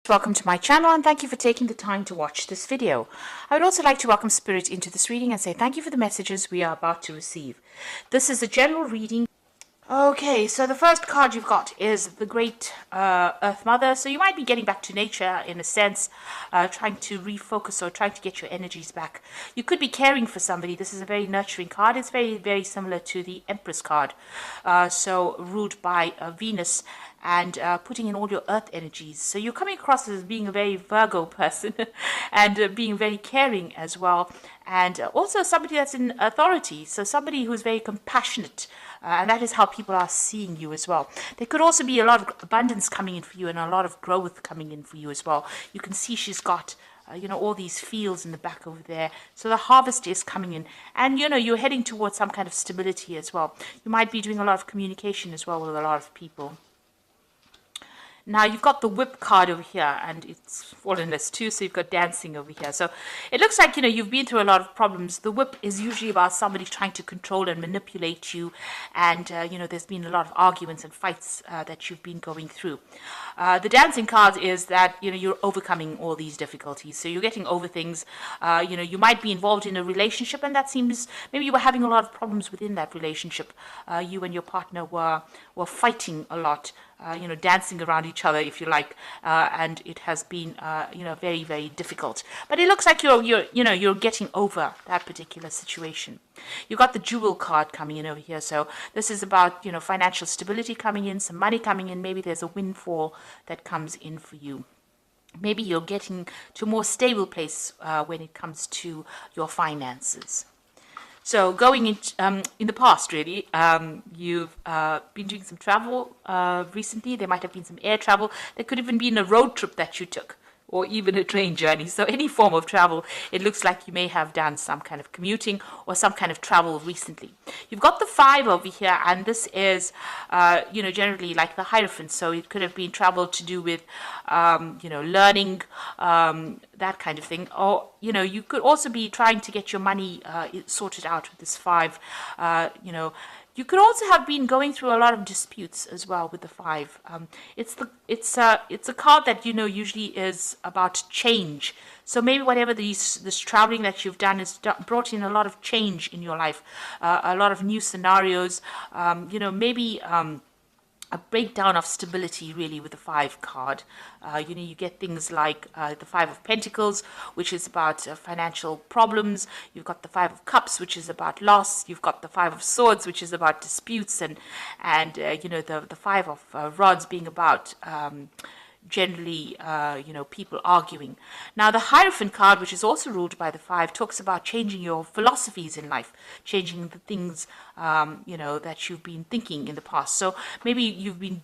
Welcome to my channel and thank you for taking the time to watch this video. I would also like to welcome Spirit into this reading and say thank you for the messages we are about to receive. This is a general reading. Okay, so the first card you've got is the Great Earth Mother. So you might be getting back to nature in a sense, trying to refocus or trying to get your energies back. You could be caring for somebody. This is a very nurturing card. It's very, very similar to the Empress card. So ruled by Venus and putting in all your earth energies. So you're coming across as being a very Virgo person and being very caring as well. And also somebody that's in authority. So somebody who's very compassionate. And that is how people are seeing you as well. There could also be a lot of abundance coming in for you and a lot of growth coming in for you as well. You can see she's got all these fields in the back over there. So the harvest is coming in. And, you're heading towards some kind of stability as well. You might be doing a lot of communication as well with a lot of people. Now you've got the whip card over here and it's fallen as two, so you've got dancing over here. So it looks like, you've been through a lot of problems. The whip is usually about somebody trying to control and manipulate you. And, there's been a lot of arguments and fights that you've been going through. The dancing card is that, you're overcoming all these difficulties. So you're getting over things. You might be involved in a relationship and that seems, maybe you were having a lot of problems within that relationship. You and your partner were fighting a lot. Dancing around each other, if you like, and it has been, very, very difficult. But it looks like you're getting over that particular situation. You've got the Jewel card coming in over here, so this is about, financial stability coming in, some money coming in. Maybe there's a windfall that comes in for you. Maybe you're getting to a more stable place when it comes to your finances. So going in the past, really, you've been doing some travel recently. There might have been some air travel. There could even been a road trip that you took, or even a train journey. So any form of travel, it looks like you may have done some kind of commuting or some kind of travel recently. You've got the 5 over here, and this is, generally like the Hierophant. So it could have been travel to do with, learning, that kind of thing. Or, you could also be trying to get your money sorted out with this 5, You could also have been going through a lot of disputes as well with the 5. It's a card that usually is about change. So maybe whatever this traveling that you've done has brought in a lot of change in your life, a lot of new scenarios. Maybe a breakdown of stability really with the 5 card. You get things like the 5 of Pentacles, which is about financial problems. You've got the 5 of Cups, which is about loss. You've got the 5 of Swords, which is about disputes, and the 5 of Rods being about generally, people arguing. Now, the Hierophant card, which is also ruled by the 5, talks about changing your philosophies in life, changing the things, that you've been thinking in the past. So maybe you've been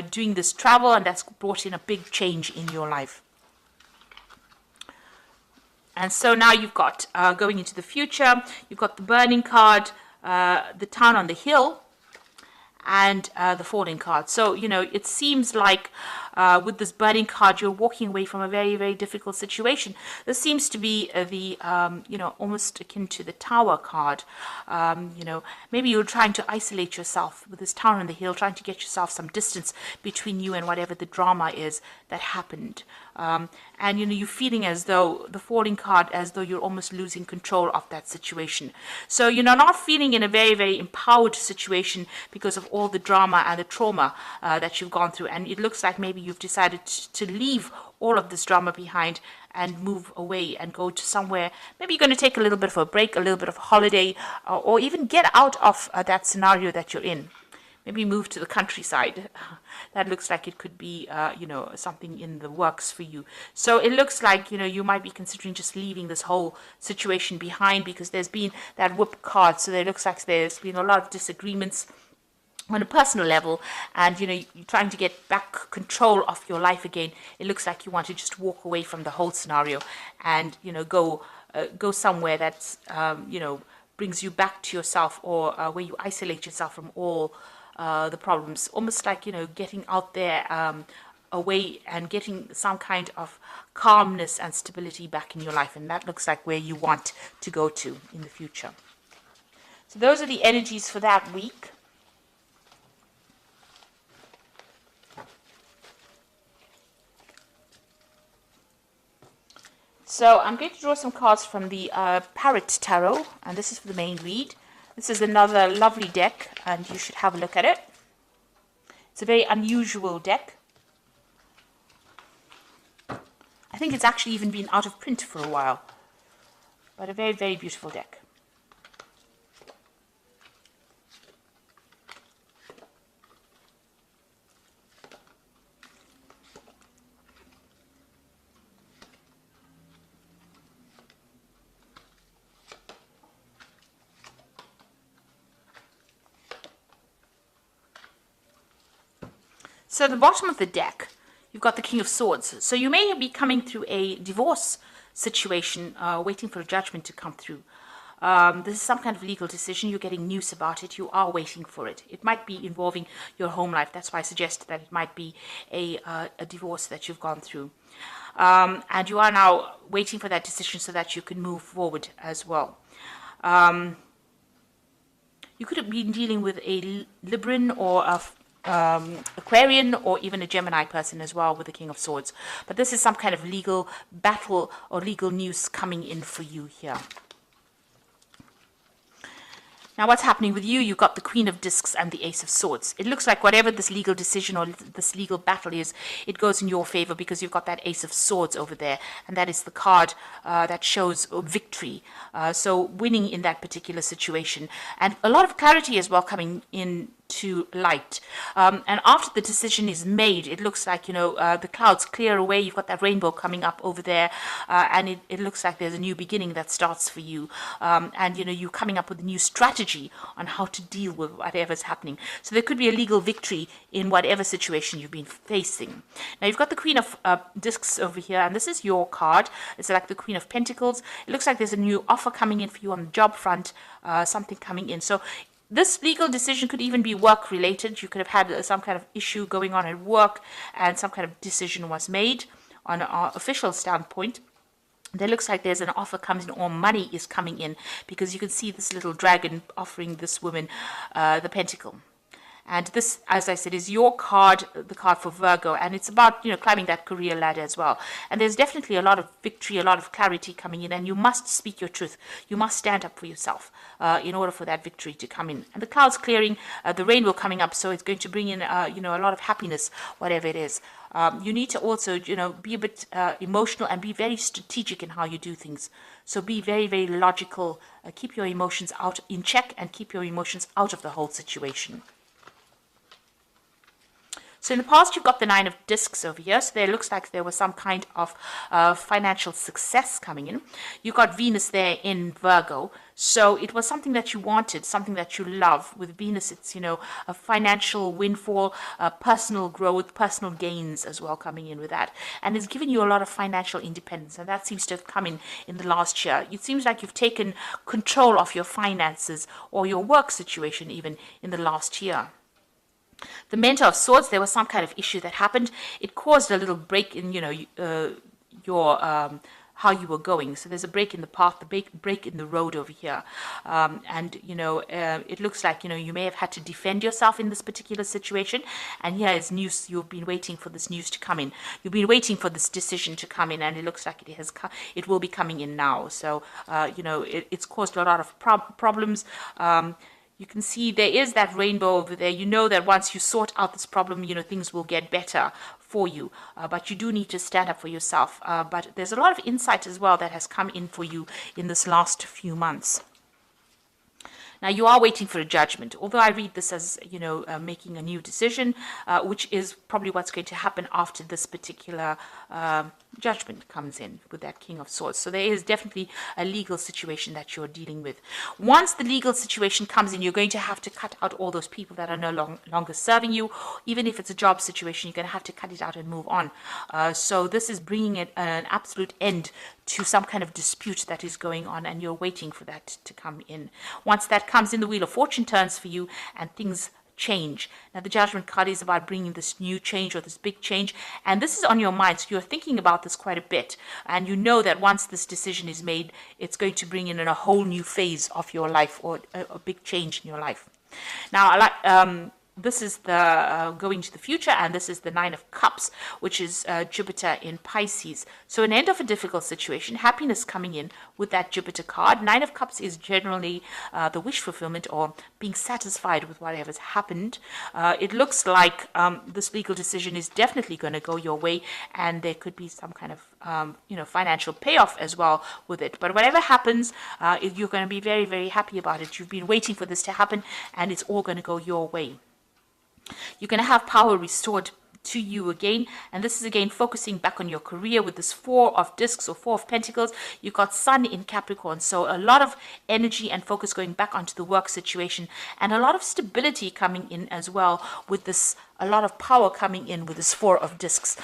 doing this travel and that's brought in a big change in your life. And so now you've got, going into the future, you've got the Burning card, the Town on the Hill, and the Falling card. So, it seems like with this Burning card, you're walking away from a very, very difficult situation. This seems to be the, almost akin to the Tower card. Maybe you're trying to isolate yourself with this Town on the Hill, trying to get yourself some distance between you and whatever the drama is that happened. And you're feeling as though the Falling card, as though you're almost losing control of that situation. So you're not feeling in a very, very empowered situation because of all the drama and the trauma that you've gone through. And it looks like maybe you've decided to leave all of this drama behind and move away and go to somewhere. Maybe you're going to take a little bit of a break, a little bit of a holiday, or even get out of that scenario that you're in. Maybe move to the countryside. That looks like it could be, something in the works for you. So it looks like, you might be considering just leaving this whole situation behind because there's been that Whip card. So it looks like there's been a lot of disagreements on a personal level, and you're trying to get back control of your life again. It looks like you want to just walk away from the whole scenario and go somewhere that's brings you back to yourself, or where you isolate yourself from all the problems, almost like getting out there away and getting some kind of calmness and stability back in your life. And that looks like where you want to go to in the future. So those are the energies for that week. So I'm going to draw some cards from the Parrot Tarot, and this is for the main read. This is another lovely deck, and you should have a look at it. It's a very unusual deck. I think it's actually even been out of print for a while, but a very, very beautiful deck. So at the bottom of the deck, you've got the King of Swords. So you may be coming through a divorce situation, waiting for a judgment to come through. This is some kind of legal decision. You're getting news about it. You are waiting for it. It might be involving your home life. That's why I suggested that it might be a divorce that you've gone through. And you are now waiting for that decision so that you can move forward as well. You could have been dealing with a Libran or a Aquarian or even a Gemini person as well with the King of Swords. But this is some kind of legal battle or legal news coming in for you here. Now what's happening with you? You've got the Queen of Discs and the Ace of Swords. It looks like whatever this legal decision or this legal battle is, it goes in your favor because you've got that Ace of Swords over there. And that is the card that shows victory. So winning in that particular situation. And a lot of clarity as well coming in to light. And after the decision is made, it looks like, the clouds clear away. You've got that rainbow coming up over there. And it looks like there's a new beginning that starts for you. And, you're coming up with a new strategy on how to deal with whatever's happening. So there could be a legal victory in whatever situation you've been facing. Now, you've got the Queen of Discs over here, and this is your card. It's like the Queen of Pentacles. It looks like there's a new offer coming in for you on the job front, something coming in. So this legal decision could even be work related. You could have had some kind of issue going on at work and some kind of decision was made on an official standpoint. There looks like there's an offer comes in or money is coming in because you can see this little dragon offering this woman the pentacle. And this, as I said, is your card, the card for Virgo. And it's about, climbing that career ladder as well. And there's definitely a lot of victory, a lot of clarity coming in. And you must speak your truth. You must stand up for yourself in order for that victory to come in. And the clouds clearing, the rainbow coming up. So it's going to bring in, a lot of happiness, whatever it is. You need to also, be a bit emotional and be very strategic in how you do things. So be very, very logical. Keep your emotions out in check and keep your emotions out of the whole situation. So in the past, you've got the Nine of Discs over here. So there looks like there was some kind of financial success coming in. You've got Venus there in Virgo. So it was something that you wanted, something that you love. With Venus, it's, a financial windfall, personal growth, personal gains as well coming in with that. And it's given you a lot of financial independence. And that seems to have come in the last year. It seems like you've taken control of your finances or your work situation even in the last year. The Mentor of Swords, there was some kind of issue that happened. It caused a little break in, your how you were going. So there's a break in the path, the break in the road over here. It looks like, you may have had to defend yourself in this particular situation. And here is news. You've been waiting for this news to come in. You've been waiting for this decision to come in, and it looks like it will be coming in now. So, it's caused a lot of problems. You can see there is that rainbow over there. You know that once you sort out this problem, things will get better for you. But you do need to stand up for yourself. But there's a lot of insight as well that has come in for you in this last few months. Now, you are waiting for a judgment, although I read this as, making a new decision, which is probably what's going to happen after this particular judgment comes in with that King of Swords. So there is definitely a legal situation that you're dealing with. Once the legal situation comes in, you're going to have to cut out all those people that are no longer serving you. Even if it's a job situation, you're going to have to cut it out and move on. So this is bringing an absolute end to some kind of dispute that is going on, and you're waiting for that to come in. Once that comes in, the Wheel of Fortune turns for you and things change. Now, the Judgment card is about bringing this new change or this big change, and this is on your mind, so you're thinking about this quite a bit, and you know that once this decision is made, it's going to bring in a whole new phase of your life or a big change in your life. Now, this is the going to the future, and this is the Nine of Cups, which is Jupiter in Pisces. So an end of a difficult situation, happiness coming in with that Jupiter card. Nine of Cups is generally the wish fulfillment, or being satisfied with whatever's happened. It looks like this legal decision is definitely going to go your way, and there could be some kind of financial payoff as well with it. But whatever happens, you're going to be very, very happy about it. You've been waiting for this to happen, and it's all going to go your way. You're going to have power restored to you again, and this is again focusing back on your career with this Four of Discs or Four of Pentacles. You've got Sun in Capricorn, so a lot of energy and focus going back onto the work situation, and a lot of stability coming in as well with this. A lot of power coming in with this Four of Discs.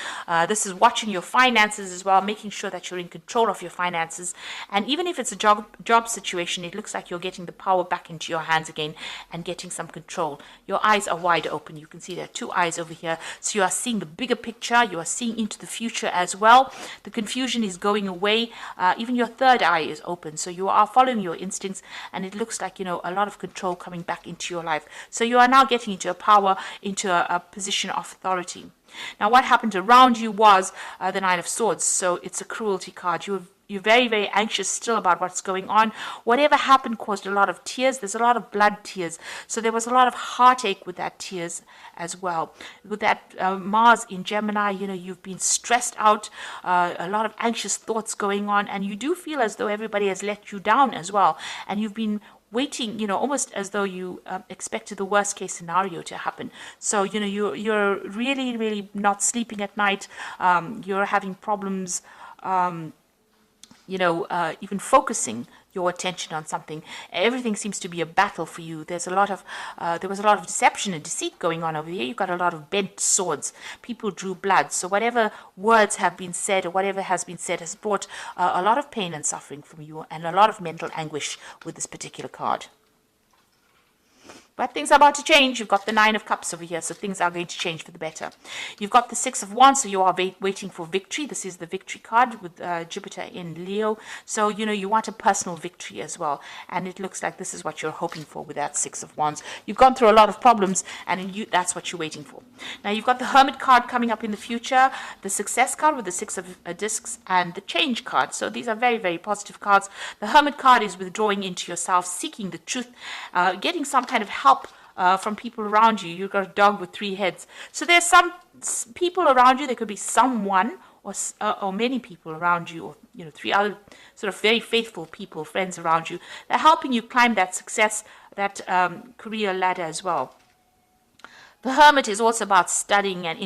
This is watching your finances as well, making sure that you're in control of your finances. And even if it's a job situation, it looks like you're getting the power back into your hands again and getting some control. Your eyes are wide open. You can see there are two eyes over here. So you are seeing the bigger picture. You are seeing into the future as well. The confusion is going away. Even your third eye is open. So you are following your instincts, and it looks like, a lot of control coming back into your life. So you are now getting into a power, into a position of authority. Now, what happened around you was the Nine of Swords. So it's a cruelty card. You're very, very anxious still about what's going on. Whatever happened caused a lot of tears. There's a lot of blood tears. So there was a lot of heartache with that tears as well. With that Mars in Gemini, you've been stressed out, a lot of anxious thoughts going on, and you do feel as though everybody has let you down as well. And you've been waiting, almost as though you expected the worst case scenario to happen. So, you're really, really not sleeping at night. You're having problems, even focusing your attention on something. Everything seems to be a battle for you. There was a lot of deception and deceit going on over here. You've got a lot of bent swords. People drew blood. So whatever words have been said, or whatever has been said, has brought a lot of pain and suffering from you, and a lot of mental anguish with this particular card. But things are about to change. You've got the Nine of Cups over here, so things are going to change for the better. You've got the Six of Wands, so you are waiting for victory. This is the victory card with Jupiter in Leo. So, you want a personal victory as well. And it looks like this is what you're hoping for with that Six of Wands. You've gone through a lot of problems, and that's what you're waiting for. Now, you've got the Hermit card coming up in the future, the Success card with the Six of Discs, and the Change card. So these are very, very positive cards. The Hermit card is withdrawing into yourself, seeking the truth, getting some kind of help from people around you. You've got a dog with three heads. So there's some people around you. There could be someone or many people around you, or three other sort of very faithful people, friends around you. They're helping you climb that success, that career ladder as well. The Hermit is also about studying and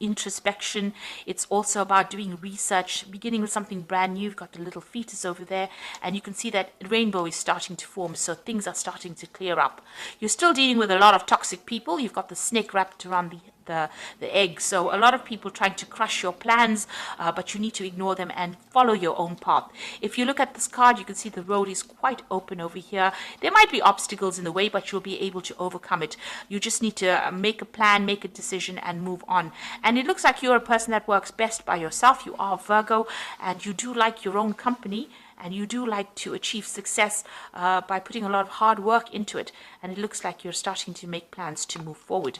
introspection. It's also about doing research, beginning with something brand new. You've got the little fetus over there, and you can see that rainbow is starting to form, so things are starting to clear up. You're still dealing with a lot of toxic people. You've got the snake wrapped around the egg, so a lot of people trying to crush your plans, but you need to ignore them and follow your own path. If you look at this card, you can see the road is quite open over here. There might be obstacles in the way, but you'll be able to overcome it. You just need to make a plan, make a decision, and move on. And it looks like you're a person that works best by yourself. You are Virgo, and you do like your own company, and you do like to achieve success by putting a lot of hard work into it. And it looks like you're starting to make plans to move forward.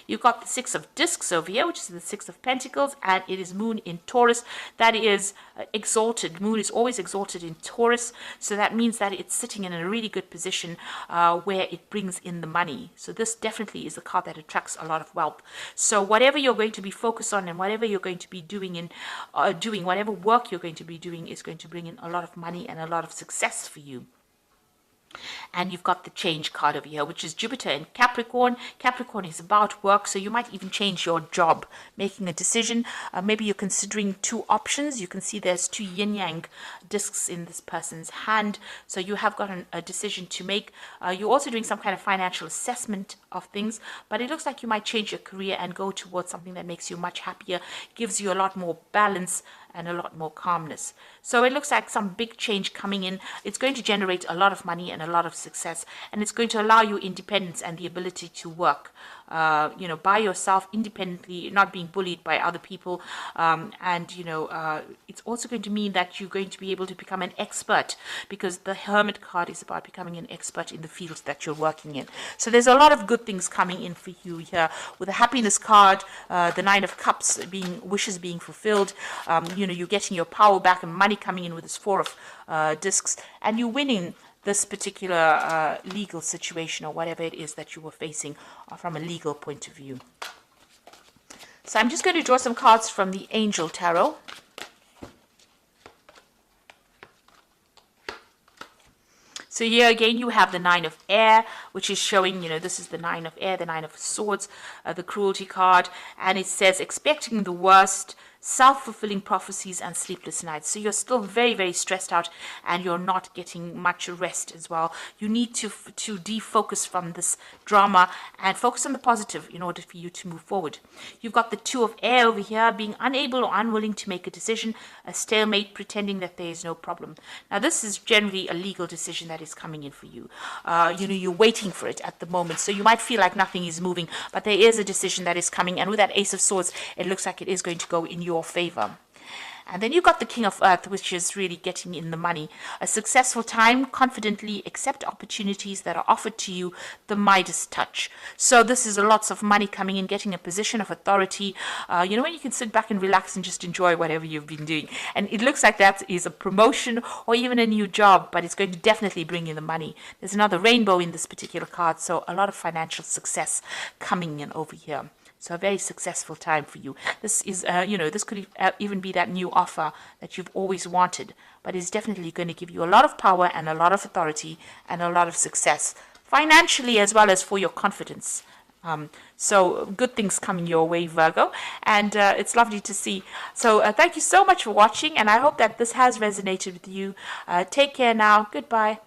You've got the Six of Discs over here, which is the Six of Pentacles, and it is Moon in Taurus. That is exalted. Moon is always exalted in Taurus, so that means that it's sitting in a really good position where it brings in the money. So this definitely is a card that attracts a lot of wealth. So whatever you're going to be focused on, and whatever you're going to be doing whatever work you're going to be doing, is going to bring in a lot of money and a lot of success for you. And you've got the Change card over here, which is Jupiter in Capricorn. Capricorn is about work, so you might even change your job, making a decision. Maybe you're considering two options. You can see there's two yin-yang discs in this person's hand, so you have got a decision to make. You're also doing some kind of financial assessment of things, but it looks like you might change your career and go towards something that makes you much happier, gives you a lot more balance and a lot more calmness. So it looks like some big change coming in. It's going to generate a lot of money and a lot of success, and it's going to allow you independence and the ability to work by yourself, independently, not being bullied by other people. And it's also going to mean that you're going to be able to become an expert, because the Hermit card is about becoming an expert in the fields that you're working in. So there's a lot of good things coming in for you here with the Happiness card, the Nine of Cups, wishes being fulfilled. You're getting your power back and money coming in with this Four of Discs, and you're winning this particular legal situation or whatever it is that you were facing from a legal point of view. So I'm just going to draw some cards from the Angel Tarot. So here again, you have the Nine of Air, which is showing, this is the Nine of Air, the Nine of Swords, the Cruelty card. And it says, expecting the worst, self-fulfilling prophecies and sleepless nights. So you're still very, very stressed out, and you're not getting much rest as well. You need to defocus from this drama and focus on the positive in order for you to move forward. You've got the Two of Air over here, being unable or unwilling to make a decision, a stalemate, pretending that there is no problem. Now this is generally a legal decision that is coming in for you. You're waiting for it at the moment, so you might feel like nothing is moving, but there is a decision that is coming, and with that Ace of Swords, it looks like it is going to go in your favor. And then you've got the King of Earth, which is really getting in the money. A successful time, confidently accept opportunities that are offered to you, the Midas touch. So this is lots of money coming in, getting a position of authority, when you can sit back and relax and just enjoy whatever you've been doing. And it looks like that is a promotion or even a new job, but it's going to definitely bring in the money. There's another rainbow in this particular card, so a lot of financial success coming in over here. So a very successful time for you. This is, this could even be that new offer that you've always wanted, but it's definitely going to give you a lot of power and a lot of authority and a lot of success, financially as well as for your confidence. So good things coming your way, Virgo, and it's lovely to see. So thank you so much for watching, and I hope that this has resonated with you. Take care now. Goodbye.